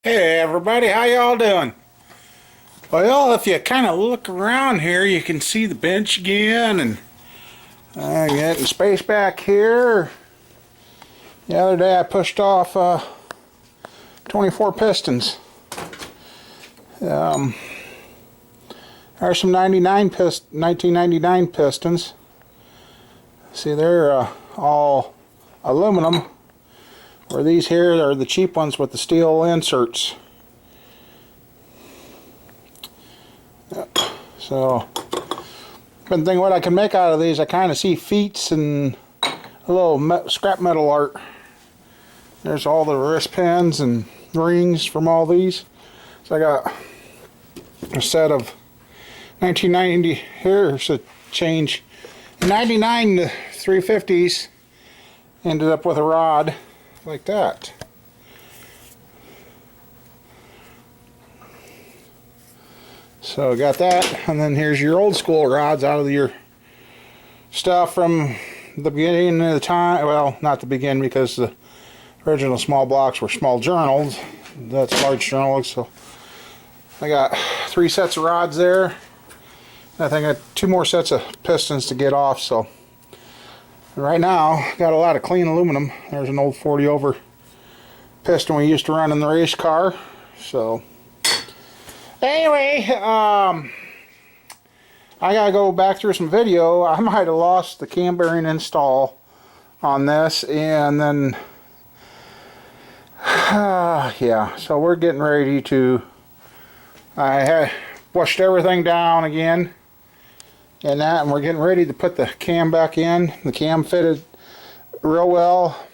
Hey everybody, how y'all doing? Well, if you kind of look around here, you can see the bench again, and I'm getting space back here. The other day I pushed off 24 pistons. There's some 1999 pistons. See, they're all aluminum, where these here are the cheap ones with the steel inserts. Yep. So, been thinking what I can make out of these. I kind of see feet and a little scrap metal art. There's all the wrist pins and rings from all these. So I got a set of 1990. Here's a change. In 99, the 350s ended up with a rod like that. So I got that, and then here's your old school rods out of your stuff from the beginning of the time. Well, not the beginning, because the original small blocks were small journals. That's large journals. So I got 3 sets of rods there. I think I got 2 more sets of pistons to get off. So right now, got a lot of clean aluminum. There's an old 40 over piston we used to run in the race car. So anyway, I gotta go back through some video. I might have lost the cam bearing install on this, and then yeah, so we're getting ready to, I had washed everything down again and that, and we're getting ready to put the cam back in. The cam fitted real well,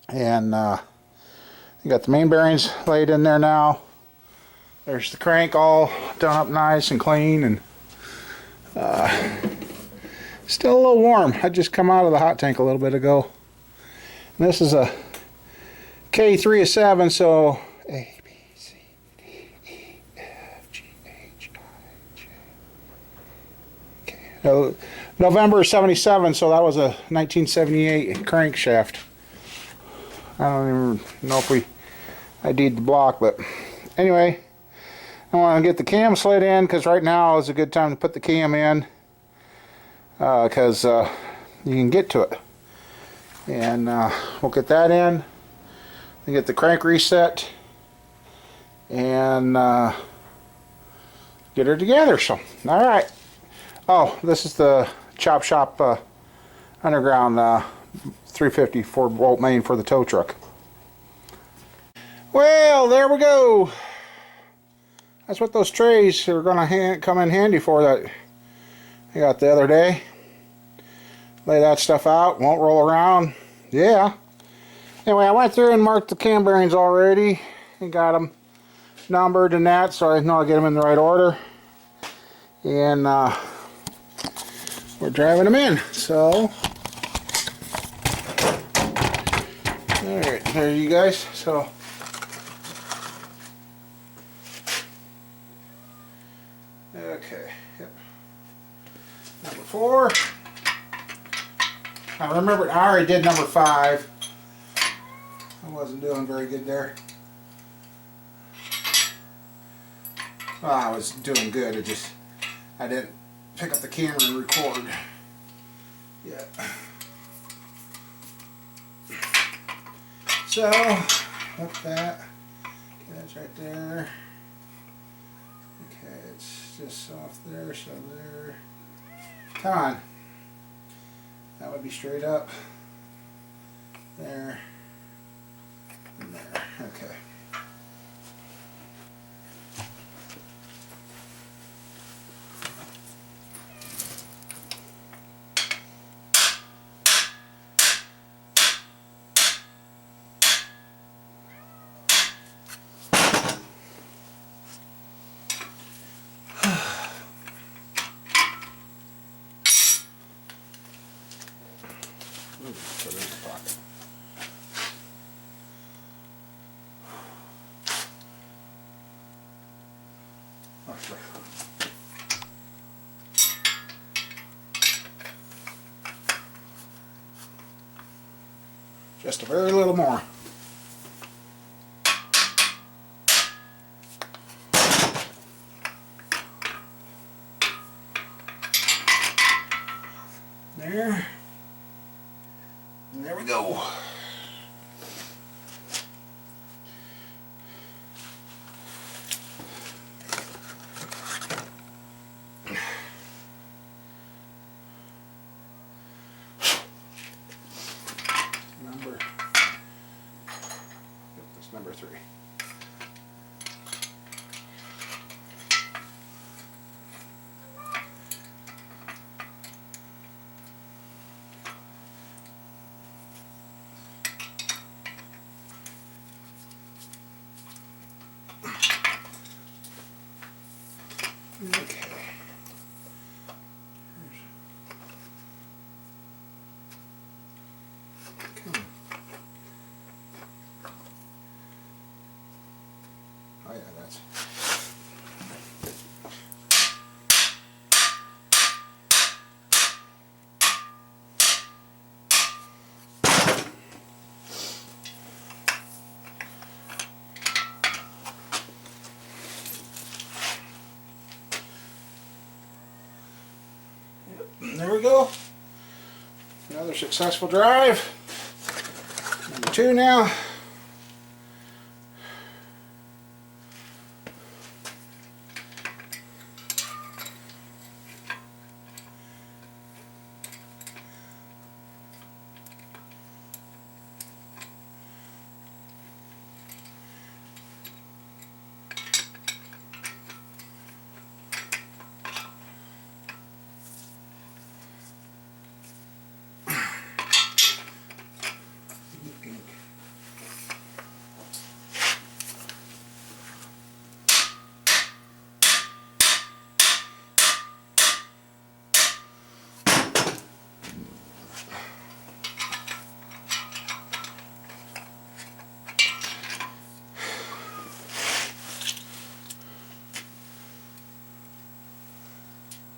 and you got the main bearings laid in there now. There's the crank all done up nice and clean, and still a little warm. I just come out of the hot tank a little bit ago. And this is a K3 of 7, so A, B, C, D, E, F, G, H, I, J, K. November 77, so that was a 1978 crankshaft. I don't even know if I ID'd the block, but anyway, I want to get the cam slid in, because right now is a good time to put the cam in, because you can get to it. And we'll get that in, and get the crank reset, and get her together. So, alright. Oh, this is the Chop Shop Underground 350 4-volt main for the tow truck. Well, there we go. That's what those trays are going to come in handy for, that I got the other day. Lay that stuff out, won't roll around. Yeah. Anyway, I went through and marked the cam bearings already and got them numbered and that, so I know I'll get them in the right order. And we're driving them in. So, alright, there you guys. So, okay, yep. Number 4. I remember I already did number 5. I wasn't doing very good there. Well, I was doing good, I didn't pick up the camera and record yet. So, up that. That's right there. Okay, it's just off there, so there. Come on. That would be straight up. There. And there. Okay. Put it in the pocket. Okay. Just a very little more. there. And there we go. Number 3. Okay. Oh yeah, that's. There we go. Another successful drive. Number 2 now.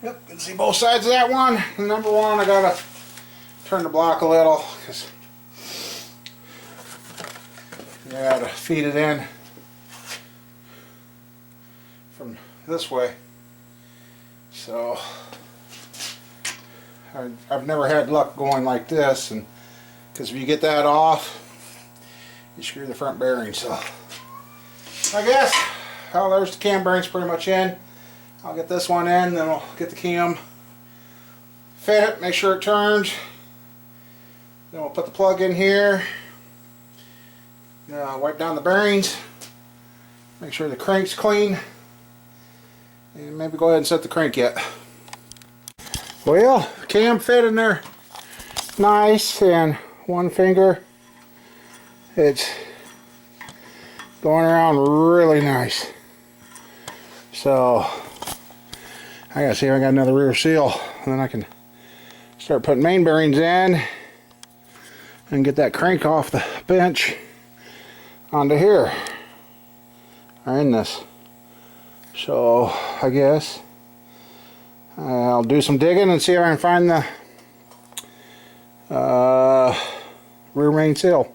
Yep, you can see both sides of that one. Number 1, I gotta turn the block a little because I gotta feed it in from this way. So I've never had luck going like this, and because if you get that off, you screw the front bearing. So I guess, well, there's the cam bearings pretty much in. I'll get this one in, then we'll get the cam, fit it, make sure it turns. Then we'll put the plug in here, wipe down the bearings, make sure the crank's clean, and maybe go ahead and set the crank yet. Well, cam fit in there nice, and one finger, it's going around really nice. So I gotta see if I got another rear seal, and then I can start putting main bearings in and get that crank off the bench onto here, or in this. So I guess I'll do some digging and see if I can find the rear main seal.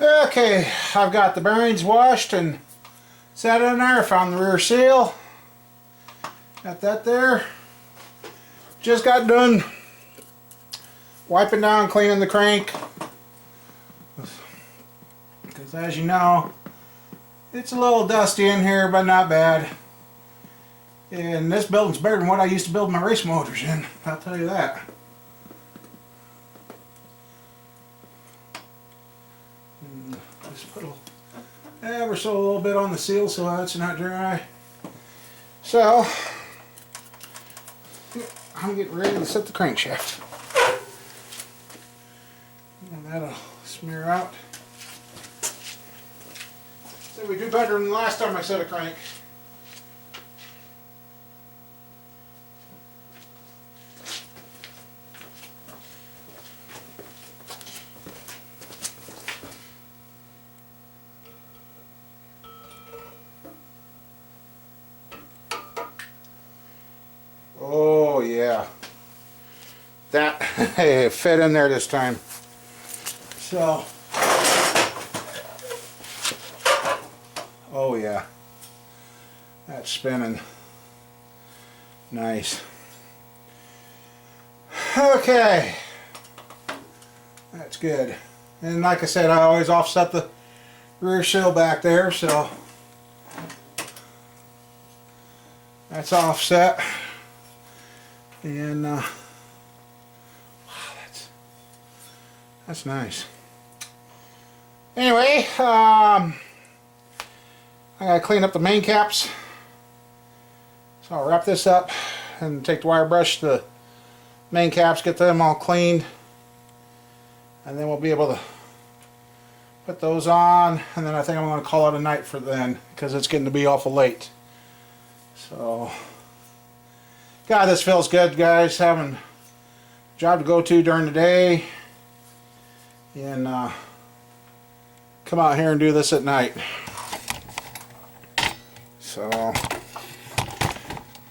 Okay, I've got the bearings washed and set in there. Found the rear seal. Got that there. Just got done wiping down, cleaning the crank. Because as you know, it's a little dusty in here, but not bad. And this building's better than what I used to build my race motors in, I'll tell you that. And just put ever so a little bit on the seal so that's not dry. So I'm getting ready to set the crankshaft. And that'll smear out. So we do better than the last time I set a crank. Oh yeah, that fit in there this time. So, oh yeah, that's spinning nice. Okay, that's good. And like I said, I always offset the rear sill back there, so that's offset. And wow, that's nice. Anyway, I gotta clean up the main caps, so I'll wrap this up and take the wire brush to the main caps, get them all cleaned, and then we'll be able to put those on. And then I think I'm going to call it a night for then, because it's getting to be awful late. So, God, this feels good, guys, having a job to go to during the day and come out here and do this at night. So,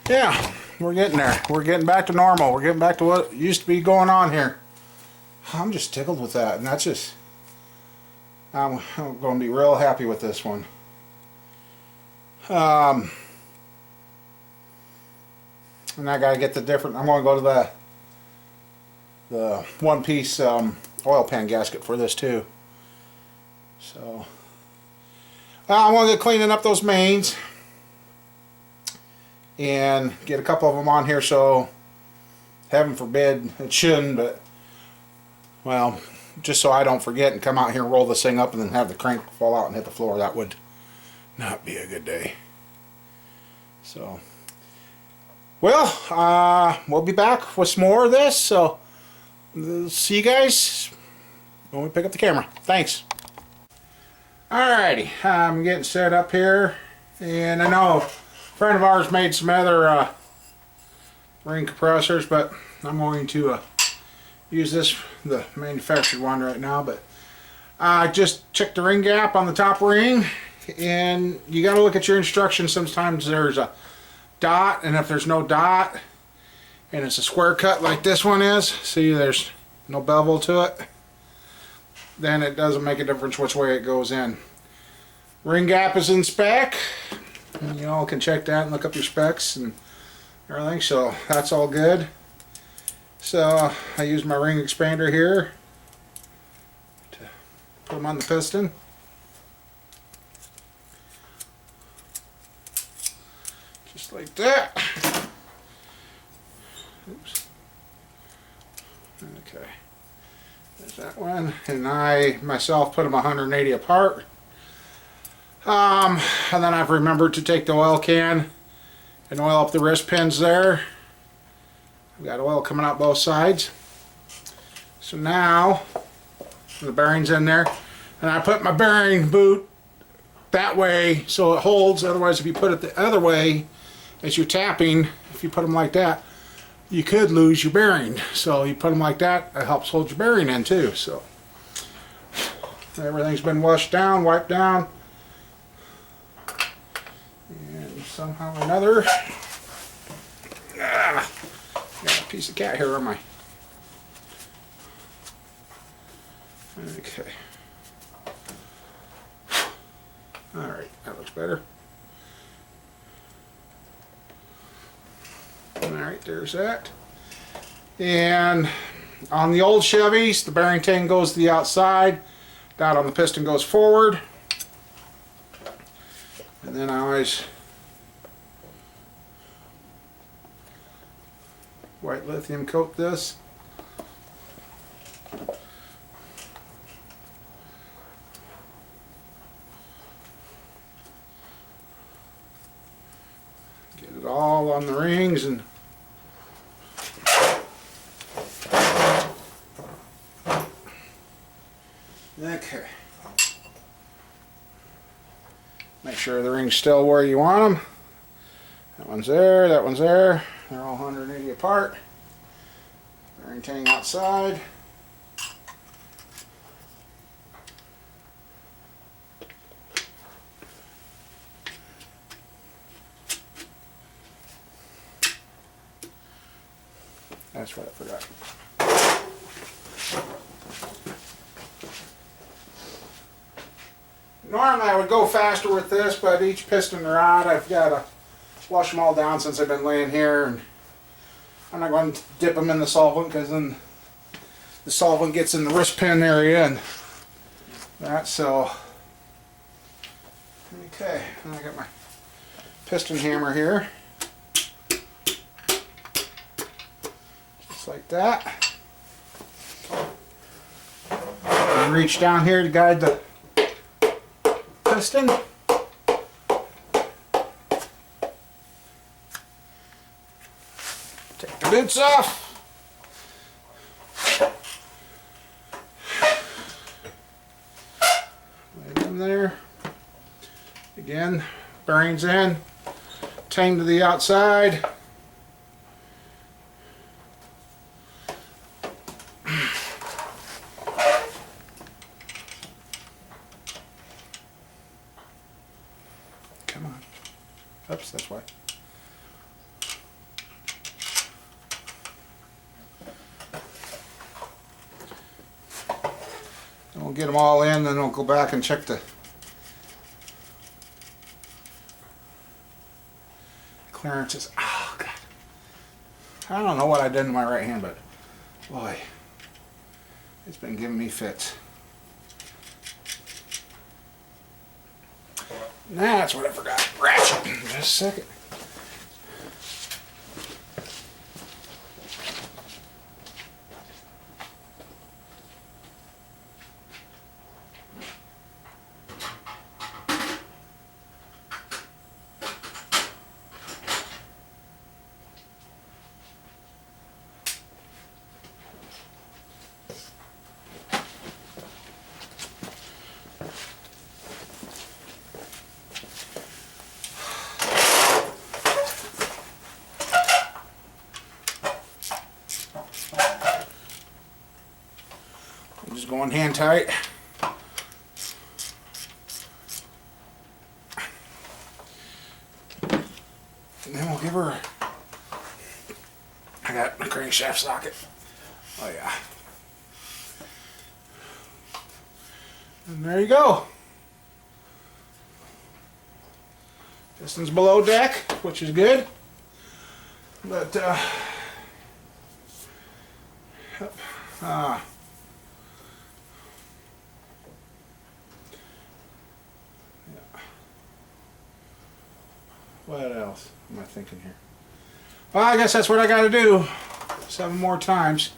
yeah, we're getting there. We're getting back to normal. We're getting back to what used to be going on here. I'm just tickled with that, and that's just, I'm going to be real happy with this one. And I got to get the different, I'm going to go to the one-piece oil pan gasket for this too. So, I'm going to get cleaning up those mains and get a couple of them on here, so heaven forbid, it shouldn't, but well, just so I don't forget and come out here and roll this thing up and then have the crank fall out and hit the floor. That would not be a good day. So, well, we'll be back with some more of this, so see you guys when we pick up the camera. Thanks. Alrighty, I'm getting set up here, and I know a friend of ours made some other ring compressors, but I'm going to use this, the manufactured one right now. But I just checked the ring gap on the top ring, and you got to look at your instructions. Sometimes there's a dot, and if there's no dot and it's a square cut like this one is, see there's no bevel to it, then it doesn't make a difference which way it goes in. Ring gap is in spec, and you all can check that and look up your specs and everything, so that's all good. So I use my ring expander here to put them on the piston. Just like that. Oops. Okay. There's that one. And I myself put them 180 apart. And then I've remembered to take the oil can and oil up the wrist pins there. I've got oil coming out both sides. So now the bearing's in there, and I put my bearing boot that way so it holds. Otherwise, if you put it the other way as you're tapping, if you put them like that, you could lose your bearing. So you put them like that, it helps hold your bearing in too. So everything's been washed down, wiped down, and somehow or another, got a piece of cat hair on my. Okay. Alright, that looks better. Alright, there's that. And on the old Chevys, the bearing tin goes to the outside. Dot on the piston goes forward. And then I always white lithium coat this. Get it all on the rings and okay. Make sure the ring's still where you want them. That one's there, that one's there. They're all 180 apart. Bearing ting outside. That's what I forgot. Normally I would go faster with this, but each piston rod I've got to flush them all down since I've been laying here, and I'm not going to dip them in the solvent because then the solvent gets in the wrist pin area and that. So, okay, and I got my piston hammer here, just like that. And reach down here to guide the piston. Take the boots off. Lay them there. Again, bearings in, tang to the outside. Come on. Oops, that's why. And we'll get them all in, then we'll go back and check the clearances. Oh, God. I don't know what I did in my right hand, but boy, it's been giving me fits. That's what I forgot. Ratchet. Just a second. I'm just going hand tight. And then we'll give her, I got a crankshaft socket. Oh yeah. And there you go. Piston's below deck, which is good. But, what else am I thinking here? Well, I guess that's what I got to do 7 more times.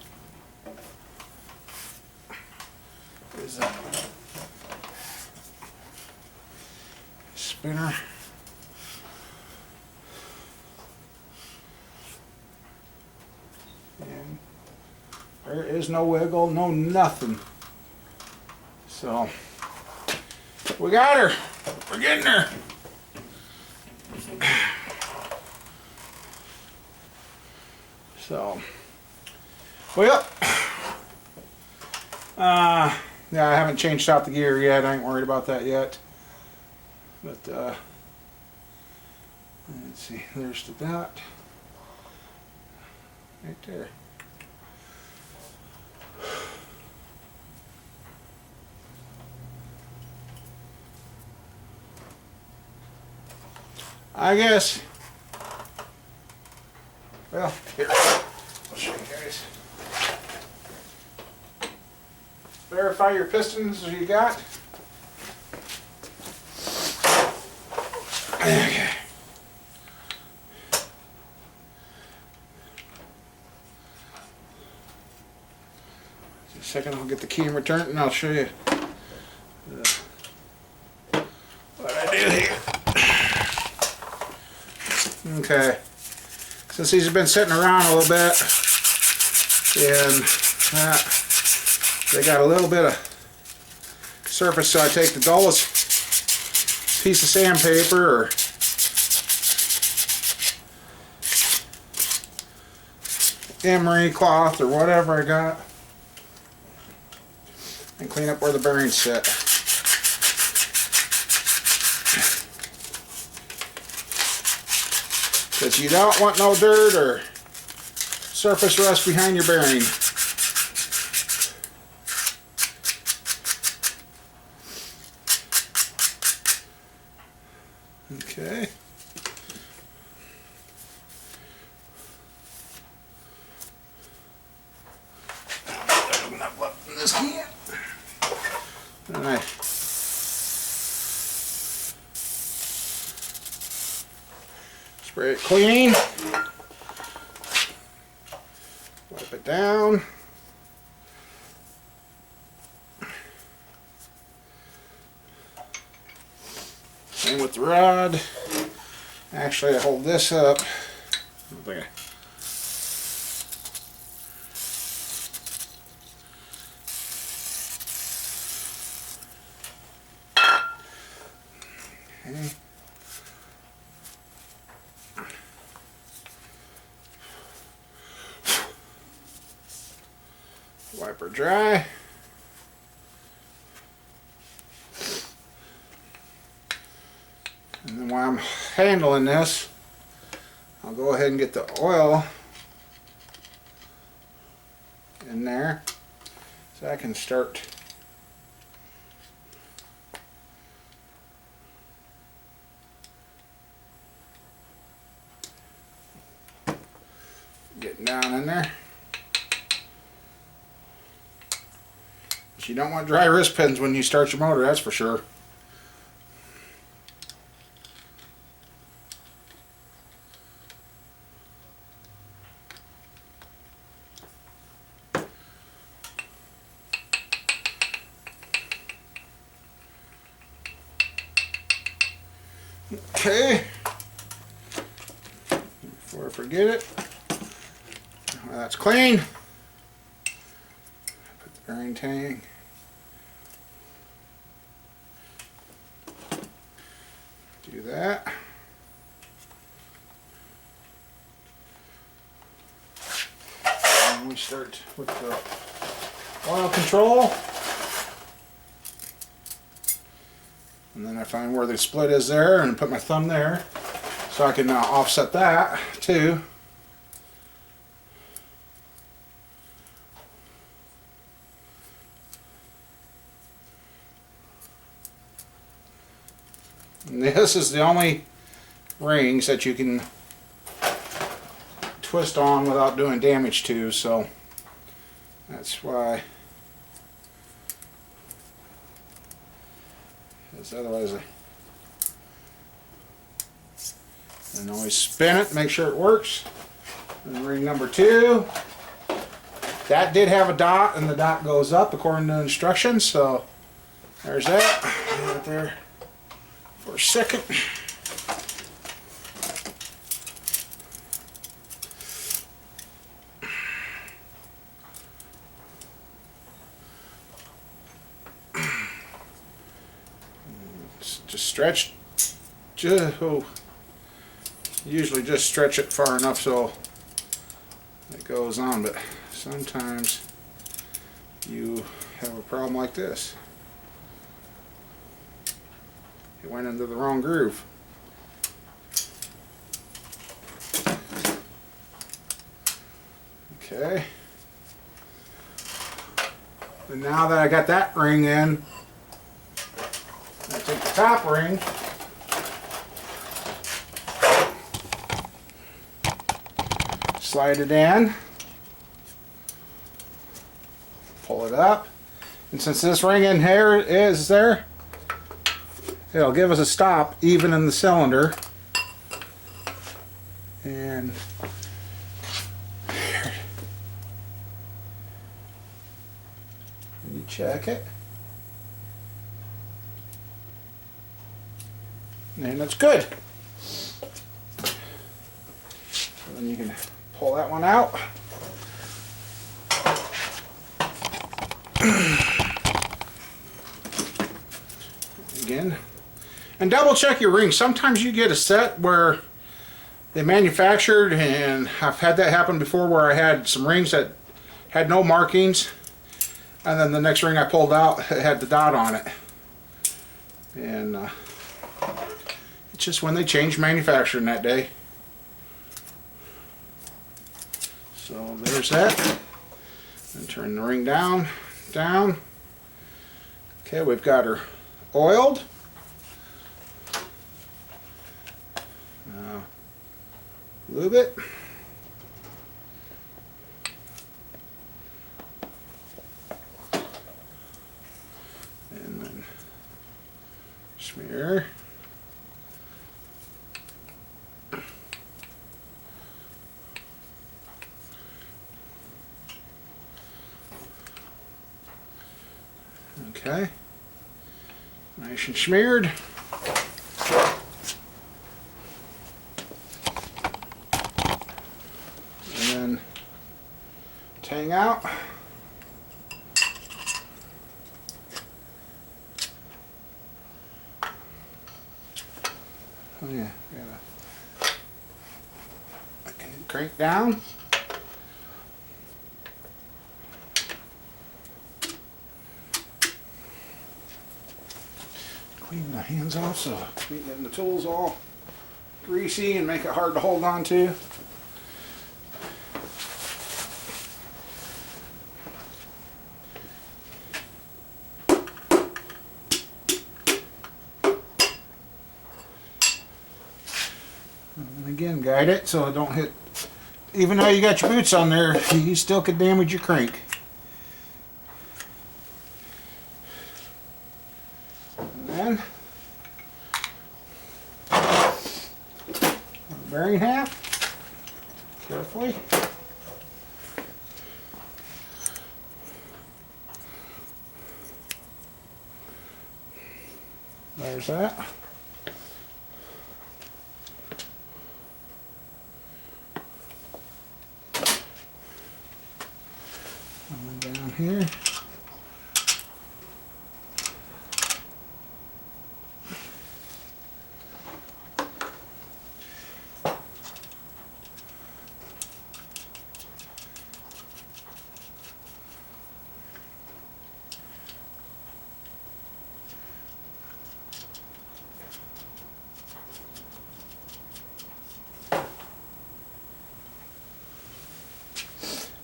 Is that spinner? And there is no wiggle, no nothing. So we got her. We're getting her. So, well, yeah, I haven't changed out the gear yet. I ain't worried about that yet. But, let's see, there's the dot. Right there. I guess. Well, here, I'll show you guys. Verify your pistons you got. Okay. Just a second, I'll get the camera turned and I'll show you what I do here. Okay. Since these have been sitting around a little bit, and they got a little bit of surface, so I take the dullest piece of sandpaper or emery cloth or whatever I got and clean up where the bearings sit. Because you don't want no dirt or surface rust behind your bearing. Okay. Spray it clean. Wipe it down. Same with the rod. Actually, I hold this up. Okay. Wipe her dry. And then while I'm handling this, I'll go ahead and get the oil in there so I can start getting down in there. But you don't want dry wrist pins when you start your motor, that's for sure. Okay, before I forget it, well, that's clean. Put the bearing tank. Do that. And we start with the oil control. And then I find where the split is there and put my thumb there so I can offset that too. And this is the only rings that you can twist on without doing damage to, so that's why. Because otherwise and always spin it, make sure it works. And ring number 2, that did have a dot, and the dot goes up according to the instructions, so there's that. Right there for a second. Just stretch, usually just stretch it far enough so it goes on, but sometimes you have a problem like this. It went into the wrong groove. Okay. And now that I got that ring in, I take the top ring, slide it in, pull it up, and since this ring in here is there, it'll give us a stop even in the cylinder. And you check it. And that's good. So then you can pull that one out. Again. And double check your rings. Sometimes you get a set where they manufactured, and I've had that happen before where I had some rings that had no markings, and then the next ring I pulled out it had the dot on it. And it's just when they changed manufacturing that day. So there's that. And turn the ring down, down. Okay, we've got her oiled. Now lube it. And then smear. Okay. Nice and smeared. And then tang out. Oh yeah, I can crank down. Clean the hands off so we ain't getting the tools all greasy and make it hard to hold on to. And again, guide it so it don't hit. Even though you got your boots on there, you still could damage your crank. And then bearing half, carefully. There's that. And down here.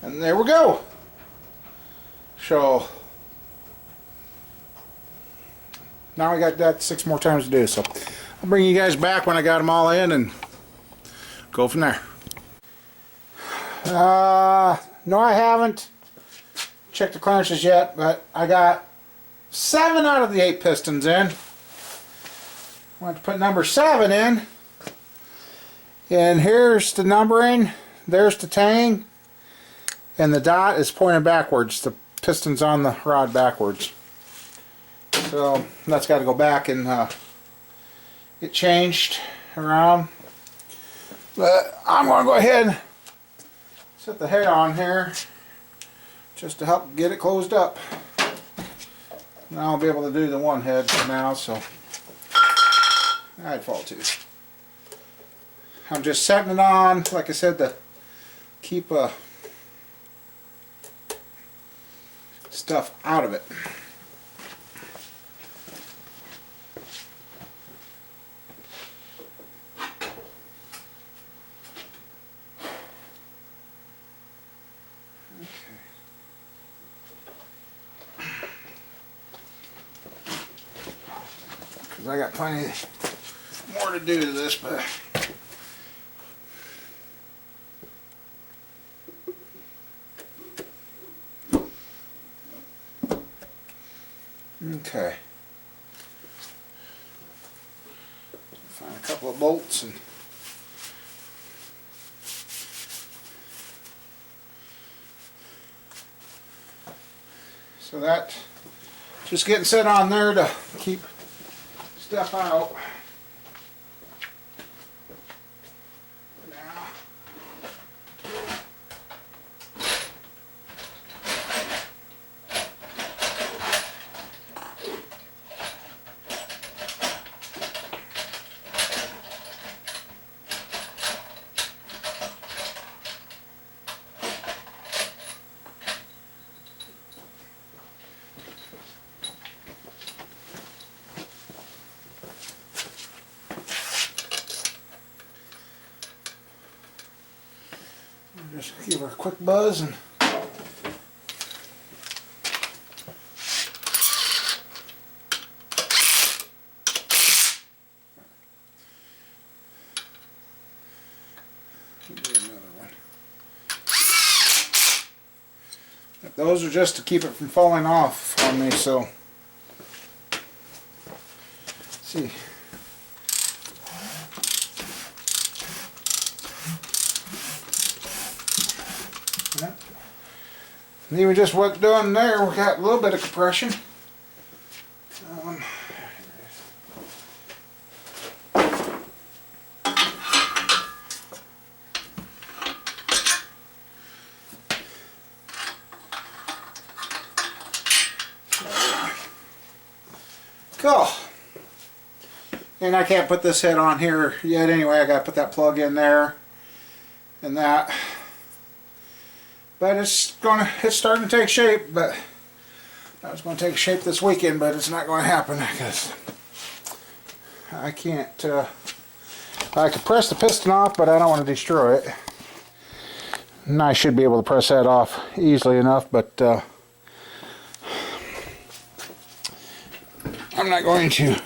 And there we go. So now we got that 6 more times to do. So I'll bring you guys back when I got them all in and go from there. No, I haven't checked the clearances yet, but I got 7 out of the 8 pistons in. I want to put number 7 in. And here's the numbering. There's the tang. And the dot is pointing backwards. The piston's on the rod backwards. So that's got to go back and get changed around. But I'm going to go ahead and set the head on here just to help get it closed up. Now I'll be able to do the one head for now, so I'd fall too. I'm just setting it on, like I said, to keep stuff out of it. Because I got plenty more to do to this, but okay. Find a couple of bolts and so that just getting set on there to keep stuff out. Just give her a quick buzz and another one. Those are just to keep it from falling off on me, so let's see. And even just what done there, we got a little bit of compression. Cool. And I can't put this head on here yet anyway. I got to put that plug in there and that. But it's starting to take shape. But I was going to take shape this weekend, but it's not going to happen because I can't. I could press the piston off, but I don't want to destroy it. And I should be able to press that off easily enough, but I'm not going to.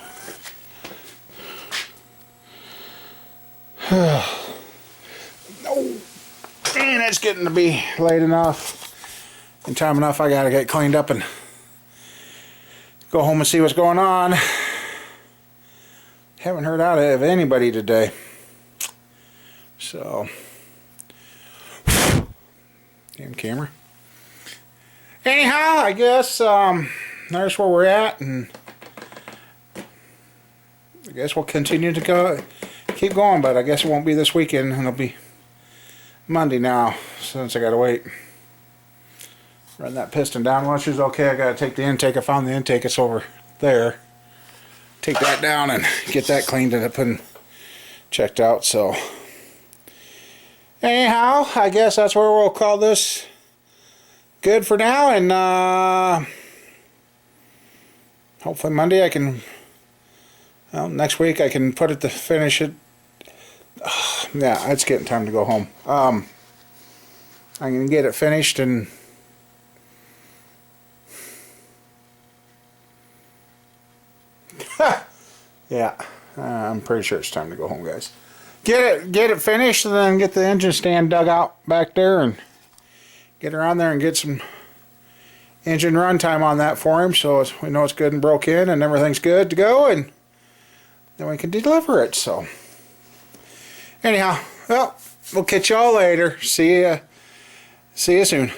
No. And it's getting to be late enough and time enough. I gotta get cleaned up and go home and see what's going on. Haven't heard out of anybody today. So, damn camera. Anyhow, I guess there's where we're at, and I guess we'll continue to keep going, but I guess it won't be this weekend, and it'll be Monday now, since I gotta wait. Run that piston down. Once it's okay, I gotta take the intake. I found the intake, it's over there. Take that down and get that cleaned up and checked out. So anyhow, I guess that's where we'll call this good for now, and hopefully Monday I can, well, next week I can put it to finish it. Yeah, it's getting time to go home. I'm gonna get it finished and yeah, I'm pretty sure it's time to go home, guys. Get it finished, and then get the engine stand dug out back there, and get her on there and get some engine run time on that for him, so we know it's good and broke in and everything's good to go, and then we can deliver it. So anyhow, well, we'll catch y'all later. See ya soon.